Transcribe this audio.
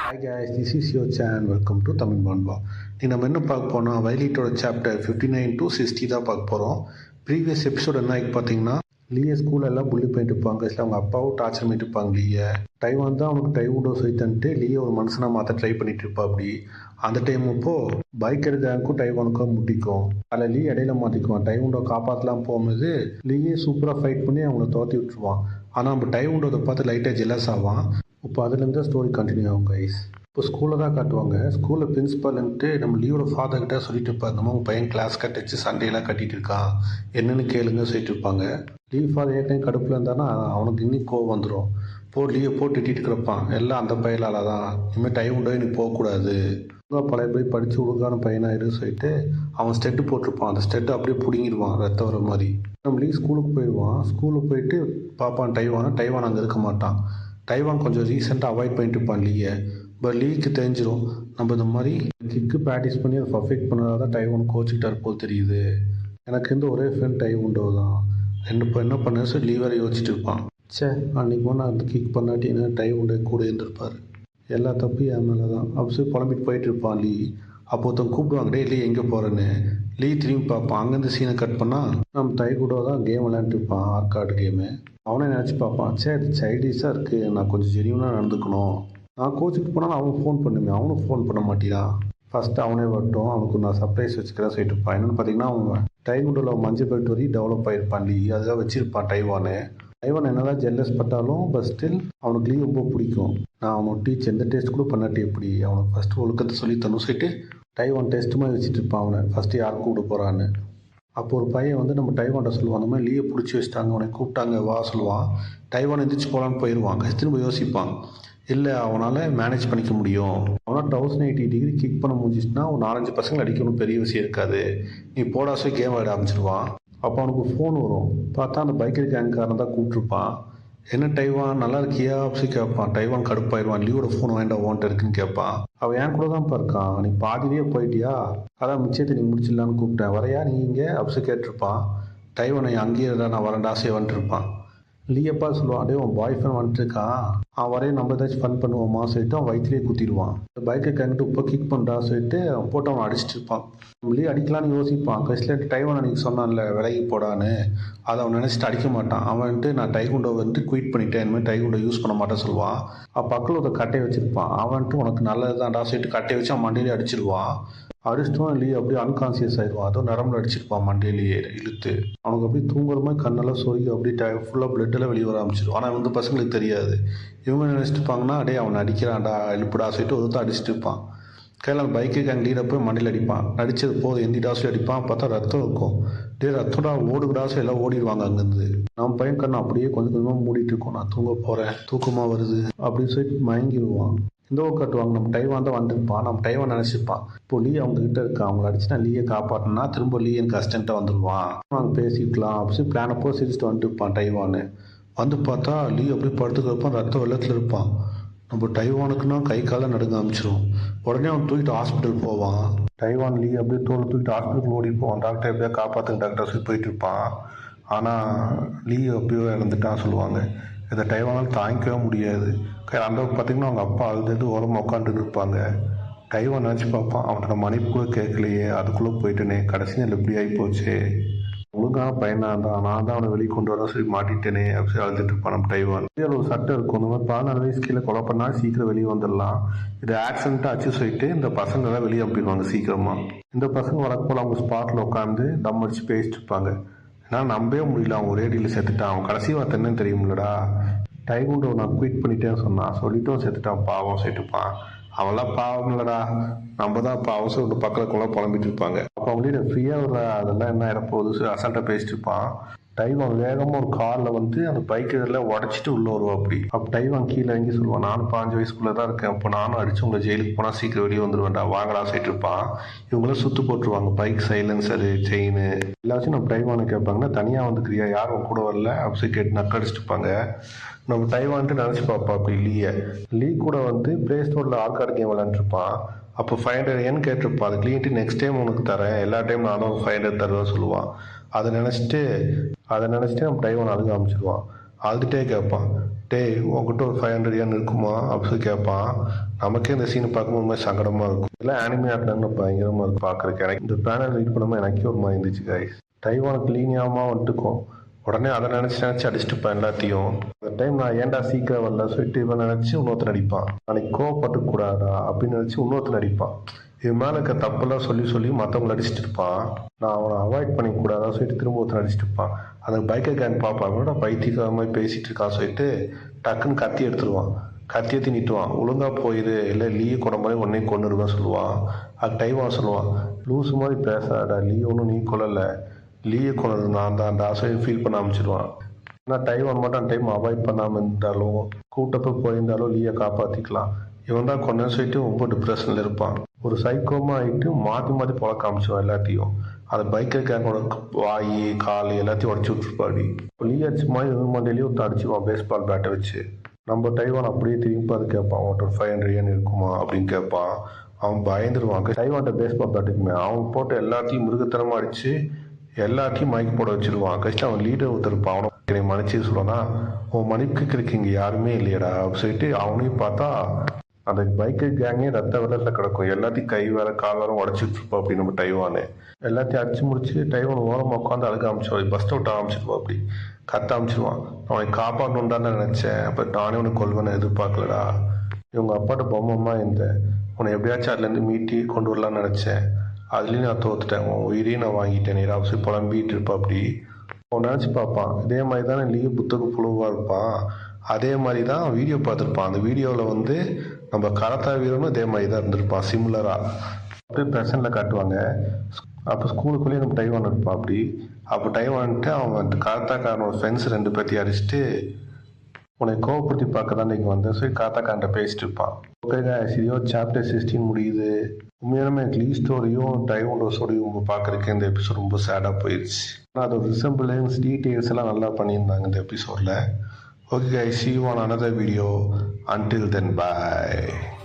Hi guys, this is your channel. Welcome to Tamil Banba. நீ நம்ம என்ன பார்க்க போனால் வைலிட்டோட சாப்டர் 59 to 60 தான் பார்க்க போகிறோம். ப்ரீவியஸ் எபிசோட் என்ன ஆகி பார்த்தீங்கன்னா லீயை ஸ்கூலெல்லாம் புள்ளி பண்ணிட்டு இருப்பாங்க. இல்லை அவங்க அப்பாவும் டார்ச்சர் பண்ணிட்டு இருப்பாங்க லீயை. டைவான் தான் அவனுக்கு டைவுண்டோ சொல்லித்தன்ட்டு லீயை ஒரு மனுஷனாக மாற்ற ட்ரை பண்ணிட்டு இருப்பா. அப்படி அந்த டைம் அப்போது பைக்கர் கேங்க்கும் டைவானுக்கும் முட்டிக்கும். அதில் லீ இடையில மாட்டிக்குவான். டைவுண்டோ காப்பாற்றலாம் போகும்போது லீயே சூப்பராக ஃபைட் பண்ணி அவங்கள தோற்றி விட்டுருவான். ஆனால் நம்ம டைவுண்டோதை பார்த்து லைட்டாக ஜெலஸ் ஆவான். இப்போ அதுலேருந்து ஸ்டோரி கண்டினியூ ஆகும் கைஸ். இப்போ ஸ்கூலில் தான் காட்டுவாங்க. ஸ்கூலில் பிரின்ஸிபல்ன்ட்டு நம்ம லீவோட ஃபாதர்கிட்ட சொல்லிட்டு இருப்பாங்க, நம்ம உங்கள் பையன் கிளாஸ் கட்டிச்சு சண்டையெல்லாம் கட்டிட்டு இருக்கான், என்னென்னு கேளுங்க சொல்லிட்டு இருப்பாங்க. லீவ் ஃபாதர் ஏற்கனவே கடுப்பில் இருந்தானா அவனுக்கு இன்னும் கோவம் வந்துடும். லீவை போட்டு திட்டிட்டு கிடப்பான். எல்லாம் அந்த பையலால் தான், இனிமேல் டைம் உண்டோ இன்னைக்கு போகக்கூடாது, பழைய போய் படித்து ஒழுங்கான பையனாயிடுன்னு சொல்லிட்டு அவன் ஸ்டெட்டு போட்டிருப்பான். அந்த ஸ்டெட்டு அப்படியே பிடுங்கிடுவான் ரத்தம் வர மாதிரி. நம்ம லீவ் ஸ்கூலுக்கு போயிடுவான். ஸ்கூலுக்கு போயிட்டு பார்ப்பான் டைவான் அங்கே இருக்க மாட்டான். டைவான் கொஞ்சம் ரீசெண்டாக அவாய்ட் பண்ணிட்டு இருப்பான் லீயை. பட் லீக்கு தெரிஞ்சிடும் நம்ம இந்த மாதிரி கிக்கு ப்ராக்டிஸ் பண்ணி அதை பர்ஃபெக்ட் பண்ணதாக தான் டைவான் கோச்சிக்கிட்டார் போல் தெரியுது. எனக்கு இந்த ஒரே ஃப்ரெண்ட் டைவுண்டோ தான். இப்போ என்ன பண்ண சொல்லி லீவ் வேறு யோசிச்சுட்டு இருப்பான். அன்றைக்கி நான் அந்த கிக் பண்ணாட்டி என்ன டைவுண்டோ கூட இருந்திருப்பார். எல்லா தப்பும் என் மேலே தான் அப்படி புலம்பிட்டு போயிட்டு இருப்பான் லீ. அப்போ ஒருத்தன் கூப்பிடுவாங்க, டே லீ எங்கே போகிறேன்னு. லீ திரும்பி பார்ப்பான். அங்கேருந்து சீனை கட் பண்ணால் நம்ம டைகூடோ தான் கேம் விளையாண்டுட்டு இருப்பான், ஆர்கார்டு கேமு. அவனே நினச்சி பார்ப்பான், இது சைல்டிஷாக இருக்குது, நான் கொஞ்சம் ஜெனியூனாக நடந்துக்கணும். நான் கோச்சுக்கு போனாலும் அவன் ஃபோன் பண்ணுவேன், அவனும் ஃபோன் பண்ண மாட்டேறான். ஃபஸ்ட்டு அவனே வரட்டும், அவனுக்கு நான் சர்ப்ரைஸ் வச்சுக்கிறேன் சொல்லிட்டு இருப்பான். என்னென்னு பார்த்தீங்கன்னா அவன் டைகுண்டோவில் மஞ்சள் பெல்ட் வரையும் டெவலப் ஆகிருப்பான் லீ. அதுதான் வச்சுருப்பான் டைவான் என்னதான் ஜெல்லஸ் பட்டாலும் பட் ஸ்டில் அவனுக்கு லீ ரொம்ப பிடிக்கும். நான் அவனுக்கு டீச் எந்த டெஸ்ட் கூட பண்ணாட்டி எப்படி அவனுக்கு ஃபஸ்ட்டு ஒழுக்கத்தை சொல்லி தரணும் சொல்லிட்டு டைவான் டெஸ்ட் மாதிரி வச்சுட்டு இருப்பான். அவனை ஃபஸ்ட்டு யார் கூப்பிட போகிறான்னு. அப்போ ஒரு பையன் நம்ம டைவான்ட்ட சொல்லுவான், அந்த மாதிரி லீயை பிடிச்சி வச்சுட்டாங்க, அவனை கூப்பிட்டாங்க வா சொல்லுவான். டைவான் எந்திரிச்சு போகலான்னு போயிடுவான். திரும்ப யோசிப்பான், இல்லை அவனால் மேனேஜ் பண்ணிக்க முடியும், அவனால் 1080 டிகிரி கிக் பண்ண முடிஞ்சிச்சுன்னா ஒரு 4-5 பசங்களை அடிக்கணும், பெரிய விஷயம் இருக்காது, நீ போடாசே கேம் ஆட ஆரம்பிச்சிருவான். அப்போ அவனுக்கு ஃபோன் வரும். பார்த்தா அந்த பைக்கர் கேங்காரன் தான் கூப்பிட்ருப்பான். என்ன டைவான் நல்லா இருக்கியா அப்படி கேட்பான். டைவான் கடுப்பாயிடுவான். லீவோட ஃபோன் வேண்டாம் ஓன்ட்டு இருக்குன்னு கேட்பான். அவன் என் கூட தான் இருக்கான், நீ பாதிலேயே போயிட்டியா, அதான் மிச்சத்தை நீ முடிச்சிடலான்னு கூப்பிட்டேன், வரையா நீ இங்கே அப்படி கேட்டிருப்பான். டைவானை அங்கேயே இருந்தா நான் வரேன் டாஸே வந்துட்டுருப்பான். லீயப்பா சொல்லுவான், டே உன் பாய் ஃப்ரெண்ட் வந்துட்டுருக்கான், அவன் வரையும் நம்ம ஏதாச்சும் ஃபன் பண்ணுவோமா சொல்லிட்டு அவன் வயிற்றுலேயே குத்திடுவான். இந்த பைக்கை கேங்கிட்டு இப்போ கிக் பண்ணுறா சொல்லிட்டு அவன் போட்டு அவன் அடிச்சிட்டு இருப்பான். லீ அடிக்கலான்னு யோசிப்பான். கடைசியில் டைவான் அன்றைக்கி சொன்னான்ல விலகி போடான்னு, அதை அவன் நினச்சிட்டு அடிக்க மாட்டான். அவன்ட்டு நான் டைகுண்டோ குயிட் பண்ணிட்டேன், இனிமேல் டைகுண்டோ யூஸ் பண்ண மாட்டேன் சொல்லுவான். பக்கத்தில் ஒரு கட்டையை வச்சுருப்பான். அவன்ட்டு உனக்கு நல்லது தான்டா சொல்லிட்டு கட்டையை வச்சு அவன் மண்டியிலே அடிச்சிருவான். அடிச்சிட்டோம் லீ அப்படியே அன்கான்சியஸ் ஆயிடுவான். அதுவும் நரம்பில் அடிச்சிருப்பான் மண்டையிலேயே இழுத்து. அவனுக்கு அப்படியே தூங்குற மாதிரி கண்ணெல்லாம் சொருகி அப்படியே ஃபுல்லாக பிளட்டெல்லாம் வெளியே வர ஆரம்பிச்சிடும். ஆனால் வந்து பசங்களுக்கு தெரியாது. இவங்க நினச்சிட்டு இருப்பாங்கன்னா அடே அவனை அடிக்கிறான்டா எழுப்புடா சொல்லிட்டு ஒருத்தர் அடிச்சுட்டு இருப்பான். கையில் அந்த பைக்கு கேங் லீடர் போய் மண்டியில் அடிப்பான். அடித்தது போதும் எந்தி டாஸில் அடிப்பான். பார்த்தா ரத்தம் இருக்கும். ரத்தோட ஓடுடாசம் எல்லாம் ஓடிடுவாங்க அங்கேருந்து. நம்ம பையன் கண்ணை அப்படியே கொஞ்சம் கொஞ்சமாக மூடிட்டு இருக்கோம். நான் தூங்க போகிறேன், தூக்கமாக வருது அப்படின்னு சொல்லிட்டு மயங்கிடுவான். இந்த ஊர் கட்டுவாங்க. நம்ம டைவான் தான் வந்துருப்பான். நம்ம டைவான் நினச்சிருப்பான், இப்போ லீ அவங்ககிட்ட இருக்கா, அவங்கள அடிச்சு நான் லீயை காப்பாற்றினா திரும்ப லீ எனக்கு அசிஸ்டண்ட்டாக வந்துடுவான், நாங்கள் பேசிக்கலாம் அப்படின்னு பிளானை போ சிரிச்சுட்டு வந்துட்டுருப்பான் டைவானு. வந்து பார்த்தா லீ அப்படியே படுத்துக்க இருப்பான், ரத்த வெள்ளத்தில் இருப்பான். நம்ம டைவானுக்குன்னா கை காலம் நடுங்க ஆரம்பிச்சிடும். உடனே அவன் தூக்கிட்டு ஹாஸ்பிட்டல் போவான். டைவான் லீ அப்படியே தூக்கிட்டு ஹாஸ்பிட்டல் ஓடி போவான். டாக்டர் எப்படியா காப்பாற்றுங்க டாக்டர் சொல்லி போயிட்டு இருப்பான். ஆனால் லீ எப்படியோ இறந்துட்டான் சொல்லுவாங்க. இதை டைவானால் தாங்கிக்கவே முடியாது. அந்த பார்த்திங்கன்னா அவங்க அப்பா அழுது ஓரமாக உட்காந்துட்டு இருப்பாங்க. டைவான் நினச்சி பார்ப்பான், அவனோட மனைவி கூட கேட்கலையே, அதுக்குள்ளே போயிட்டேனே, கடைசி நாள் எப்படி ஆகி போச்சு, ஒழுங்கான பையனாக இருந்தான், நான் தான் அவனை வெளியே கொண்டு வர சொல்லி மாட்டிட்டேனே அப்படி அழுதுட்டு இருப்பான் நம்ம டைவான். ஒரு சட்டம் இருக்கும், இந்த மாதிரி 14 வயசு கீழே கொலை பண்ணால் சீக்கிரம் வெளியே வந்துடலாம், இது ஆக்சிடென்ட்டாக அச்சு சொல்லிட்டு இந்த பசங்களாம் வெளியே அனுப்பிடுவாங்க சீக்கிரமாக. இந்த பசங்க வழக்கப்போல் அவங்க ஸ்பாட்டில் உட்காந்து தம் அடிச்சு பேசிட்டு இருப்பாங்க. ஏன்னா நம்பவே முடியல, அவன் ஒரே அடியில் செத்துட்டான். அவன் கடைசி வார்த்தை என்னன்னு தெரியுமில்லடா, டைகுண்டோ நான் குயிட் பண்ணிட்டேன்னு சொன்னான், சொல்லிட்டும் செத்துட்டான் பாவம் சொல்லிட்டுப்பான். அவன்லாம் பாவம் இல்லடா, நம்ம தான் இப்போ அவசரம் ஒரு பக்கத்துக்குள்ள புலம்பிட்டு இருப்பாங்க. அப்போ அவங்கள்ட்ட ஃப்ரீயாக ஒரு அதெல்லாம் என்ன இடப்போகுது அசால்ட்டாக பேசிட்டு இருப்பான். டைவான் வேகமாக ஒரு காரில் அந்த பைக் இதெல்லாம் உடச்சிட்டு உள்ளே வருவான். அப்போ டைவான் கீழே இறங்கி சொல்லுவான், நானும் 15 வயசுக்குள்ளே தான் இருக்கேன், அப்போ நானும் அடிச்சு உங்களை ஜெயிலுக்கு போனால் சீக்கிரம் வெளியே வந்துடுவேன்டா, வாங்கடா சொல்லிட்டு இருப்பான். இவங்களாம் சுற்று போட்டுருவாங்க, பைக் சைலன்சரு செயின் எல்லாச்சும் நம்ம டைவானை கேட்பாங்கன்னா தனியாக வந்துக்கிறியா, யாரும் கூட வரல அப்படி கேட்டு நக்கடிச்சிட்டு இருப்பாங்க. நம்ம டைவான்ட்டு நினச்சி பார்ப்பா அப்படி லீ கூட ப்ளே ஸ்டோரில் ஆர்கார்டு கேம் விளாண்டுருப்பான். அப்போ 500 yen கேட்டிருப்பான். அது கிளீன்ட்டு நெக்ஸ்ட் டைம் உனக்கு தரேன், எல்லா டைம் நானும் 500 தருவேன் சொல்லுவான். அதை நினச்சிட்டு நம்ம டைவான் அழுக ஆரம்பிச்சிடுவான். அழுதுகிட்டே கேட்பான், டேய் உன்கிட்ட ஒரு 500 yen இருக்குமா அப்படின்னு சொல்லி கேட்பான். நமக்கே இந்த சீனை பார்க்கும்போது ஒரு மாதிரி சங்கடமாக இருக்கும். இதெல்லாம் ஆனிமே ஆட்டினாங்கன்னா பயங்கரமாக இருக்கும் பார்க்குறக்கு. எனக்கு இந்த பேனல் ரீட் பண்ணும்போது எனக்கே ஒரு மாதிரி இருந்துச்சு கைஸ். டைவானுக்கு லீனியாமல் வந்துட்டுக்கும். உடனே அதை நினச்சி அடிச்சுட்டுப்பான் எல்லாத்தையும். அந்த டைம் நான் ஏன்டா சீக்கிரம் வரல சொல்லிட்டு இவன் நினச்சி இன்னொருத்தர் அடிப்பான். நாளைக்கு கோவப்பட்டு கூடாதா அப்படின்னு நினச்சி இன்னொருத்தர் அடிப்பான். இது மேலே இருக்க தப்பெல்லாம் சொல்லி மற்றவங்களை அடிச்சுட்டு இருப்பான். நான் அவனை அவாய்ட் பண்ணிக்கூடாதா சொல்லிட்டு திரும்ப ஒருத்தர் அடிச்சுட்டு இருப்பான். அந்த பைக்கை கேன் பார்ப்பாங்க, பைத்தியக்கார மாதிரி பேசிட்டு இருக்கான் சொல்லிட்டு டக்குன்னு கத்தி எடுத்துருவான். கத்தியை திணிட்டுவான், ஒழுங்கா போயிரு இல்லை லீ கொண்ட மாதிரி உடனே கொண்டுருவேன் சொல்லுவான். அது டைவான் சொல்லுவான், லூஸ் மாதிரி பேசாடா, லீ ஒன்றும் நீ கொல்லலை, லீயை கொண்டது நான் தான்டா சொல்லி ஃபீல் பண்ண ஆரம்பிச்சிடுவான். ஆனால் டைவான் மட்டும் அந்த டைம் அவாய்ட் பண்ணாமல் இருந்தாலும் கூட்டப்போ போயிருந்தாலும் லீயை காப்பாற்றிக்கலாம். இவன் தான் கொண்டேன்னு சொல்லிட்டு ரொம்ப டிப்ரெஷனில் இருப்பான். ஒரு சைக்கோமா ஆகிட்டு மாற்றி பொழ காமிச்சிடுவான் எல்லாத்தையும். அந்த பைக்கர் கேங்கோட வாய் கால் எல்லாத்தையும் உடச்சி விட்டுருப்பாடி. லீ அடிச்சு மாதிரி இவன் மண்டையிலேயே ஒருத்தன் அடிச்சுவான் பேஸ்பால் பேட்டை வச்சு. நம்ம டைவான் அப்படியே திரும்பி அது கேட்பான், அவன்கிட்ட ஒரு 500 yen இருக்குமா அப்படின்னு கேட்பான். அவன் பயந்துருவான். டைவான்கிட்ட பேஸ்பால் பேட்டுக்குமே அவன் போட்டு எல்லாத்தையும் மிருகத்தனமாக அடித்து எல்லாத்தையும் மயக்கி போட வச்சிருவான். கஷ்டம் அவன் லீடர் ஒருத்தருப்பான். அவனை என்னை மன்னிச்சு சொல்கிறானா, உன் மன்னிப்புக்கு இங்கே யாருமே இல்லையடா அப்படின்னு சொல்லிட்டு அவனையும் பார்த்தா அந்த பைக்கர் கேங்கே ரத்த வெள்ளத்தில் கிடக்கும். எல்லாத்தையும் கை வேற கால் வேற உடச்சிட்டு இருப்போம் அப்படி நம்ம டைவானு. எல்லாத்தையும் அடிச்சு முடிச்சு டைவான் ஓரமாக உட்காந்து அழுக ஆரம்பிச்சிடுவான். Bus out ஆரம்பிச்சிருவான். அப்படி கத்த ஆரம்பிச்சிருவான். அவனை காப்பாற்றணும் தானே நினச்சேன், அப்போ நானே உனக்கு கொள்வேன்னு எதிர்பார்க்கலடா. இவங்க அப்பாட்ட பொம்மைமா இருந்தேன், உன்னை எப்படியாச்சும் அதுலேருந்து மீட்டி கொண்டு வரலான்னு நினச்சேன். அதுலேயும் நான் தோத்துட்டேன், உன் உயிரையும் நான் வாங்கிட்டேன். நீராசி புலம்பிட்டு இருப்பா. அப்படி அவன் நினச்சி பார்ப்பான், இதே மாதிரி தானே லீவ் புத்தக புழுவாக இருப்பான். அதே மாதிரி தான் வீடியோ பார்த்துருப்பான். அந்த வீடியோவில் நம்ம கராத்தா வீரனும் இதே மாதிரி தான் இருந்திருப்பான் சிமிலராக. அப்படியே ப்ரெசண்டில் காட்டுவாங்க. அப்போ ஸ்கூலுக்குள்ளேயே நம்ம டைவான் இருப்பான். அப்போ டைவான்ட்டு அவன் கராத்தாக்காரனோட ஃப்ரெண்ட்ஸ் 2 பேர்த்தையும் அடிச்சுட்டு உன்னை கோவப்படுத்தி பார்க்க தான் நீங்கள் வந்தேன் சொல்லி கராத்தாக்காரன்ட்ட பேசிட்டு இருப்பான். ஓகே guys, இதோ சாப்டர் 16 முடியுது. உண்மையாலுமே எனக்கு லீ ஸ்டோரியும் டைவானோட ஸ்டோரியும் பார்க்குறதுக்கு இந்த எபிசோட் ரொம்ப சேடாக போயிடுச்சு. ஆனால் அதோட ரிசம்பிளன்ஸ் டீட்டெயில்ஸ் எல்லாம் நல்லா பண்ணியிருந்தாங்க இந்த எபிசோடில். Okay guys, see you on another video. Until then, bye.